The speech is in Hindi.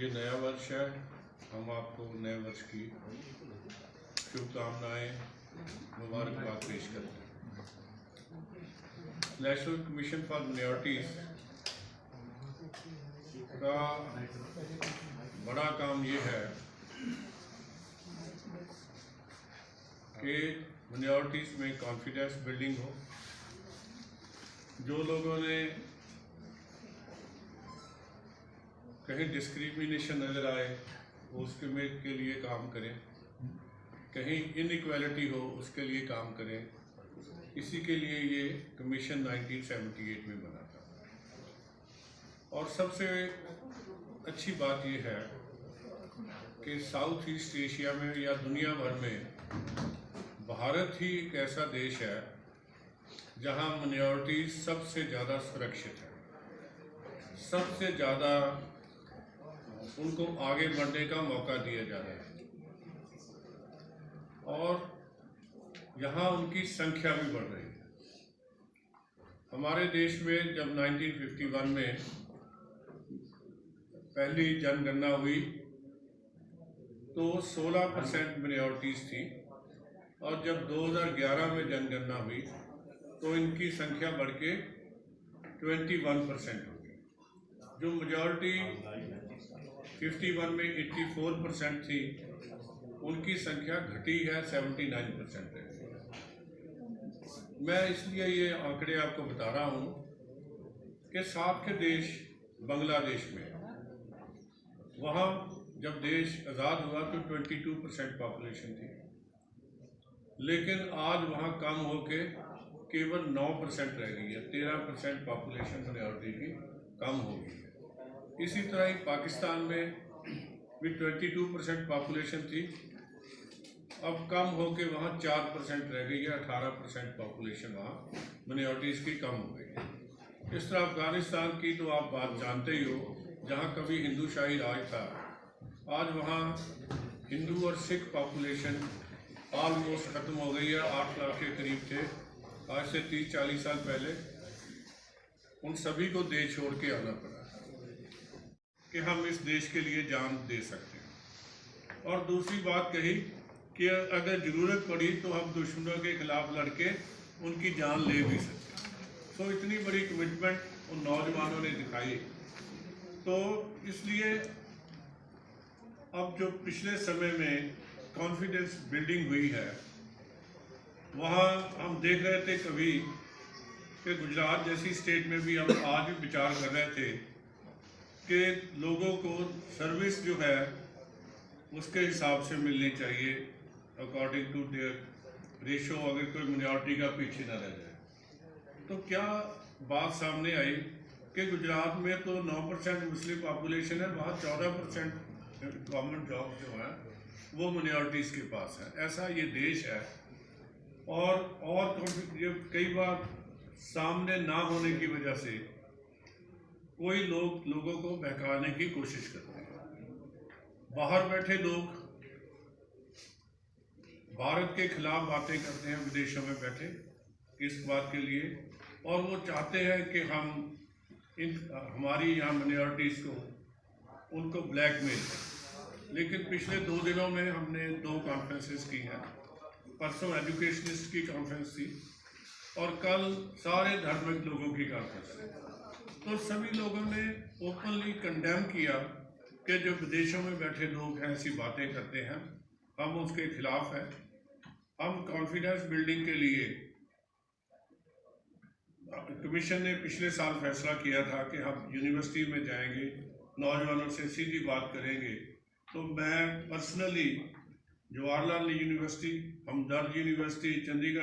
ये नया वर्ष है, हम आपको नए वर्ष की शुभकामनाएं मुबारकबाद पेश करते हैं। नेशनल कमीशन फॉर माइनॉरिटीज़ का बड़ा काम ये है कि माइनॉरिटीज़ में कॉन्फिडेंस बिल्डिंग हो। जो लोगों ने कहीं डिस्क्रिमिनेशन नज़र आए वो उसके के लिए काम करें, कहीं इनइक्वालिटी हो उसके लिए काम करें। इसी के लिए ये कमीशन 1978 में बना था। और सबसे अच्छी बात ये है कि साउथ ईस्ट एशिया में या दुनिया भर में भारत ही एक ऐसा देश है जहां माइनॉरिटीज़ सबसे ज़्यादा सुरक्षित है, सबसे ज़्यादा उनको आगे बढ़ने का मौका दिया जा रहा है और यहाँ उनकी संख्या भी बढ़ रही है। हमारे देश में जब 1951 में पहली जनगणना हुई तो 16% माइनॉरिटीज़ थी और जब 2011 में जनगणना हुई तो इनकी संख्या बढ़ के 21% हो गई। जो मेजॉरिटी 51 में 84% थी, उनकी संख्या घटी है 79% है। मैं इसलिए ये आंकड़े आपको बता रहा हूँ कि साथ के देश बांग्लादेश में, वहाँ जब देश आज़ाद हुआ तो 22% पॉपुलेशन थी, लेकिन आज वहाँ कम होके केवल 9% रह गई है। 13% पॉपुलेशन माइनॉरिटी की कम हो गई है। इसी तरह ही पाकिस्तान में भी 22% पॉपुलेशन थी, अब कम होके वहाँ 4% रह गई है। 18% पॉपुलेशन वहाँ माइनॉरिटीज़ की कम हो गई है। इस तरह अफ़गानिस्तान की तो आप बात जानते ही हो, जहाँ कभी हिंदूशाही राज था, आज वहाँ हिंदू और सिख पॉपुलेशन ऑलमोस्ट ख़त्म हो गई है। 8 लाख के करीब थे आज से 30-40 साल पहले। उन सभी को देश छोड़ के आना पड़ा कि हम इस देश के लिए जान दे सकते हैं। और दूसरी बात कही कि अगर ज़रूरत पड़ी तो हम दुश्मनों के खिलाफ लड़के उनकी जान ले भी सकते हैं। तो इतनी बड़ी कमिटमेंट उन नौजवानों ने दिखाई। तो इसलिए अब जो पिछले समय में कॉन्फिडेंस बिल्डिंग हुई है, वहाँ हम देख रहे थे कभी कि गुजरात जैसी स्टेट में भी हम आज भी विचार कर रहे थे कि लोगों को सर्विस जो है उसके हिसाब से मिलनी चाहिए, अकॉर्डिंग टू देयर रेशो, अगर कोई माइनॉरिटी का पीछे न रह जाए। तो क्या बात सामने आई कि गुजरात में तो 9% मुस्लिम पॉपुलेशन है, वहाँ 14% गवर्नमेंट जॉब जो है वो माइनॉरिटीज़ के पास है। ऐसा ये देश है। और ये कई बार सामने ना होने की वजह से कोई लोगों को बहकाने की कोशिश करते हैं। बाहर बैठे लोग भारत के खिलाफ बातें करते हैं विदेशों में बैठे इस बात के लिए, और वो चाहते हैं कि हम हमारी यहाँ माइनॉरिटीज़ को उनको ब्लैकमेल करें। लेकिन पिछले 2 दिनों में हमने 2 कॉन्फ्रेंसेस की हैं। परसों एजुकेशनिस्ट की कॉन्फ्रेंस थी और कल सारे धार्मिक लोगों की कॉन्फ्रेंस थी। तो सभी लोगों ने ओपनली कंडेम किया कि जो विदेशों में बैठे लोग हैं ऐसी बातें करते हैं, हम उसके खिलाफ हैं। हम कॉन्फिडेंस बिल्डिंग के लिए कमीशन ने पिछले साल फैसला किया था कि हम यूनिवर्सिटी में जाएंगे, नौजवानों से सीधी बात करेंगे। तो मैं पर्सनली जवाहरलाल यूनिवर्सिटी, हमदर्द यूनिवर्सिटी, चंडीगढ़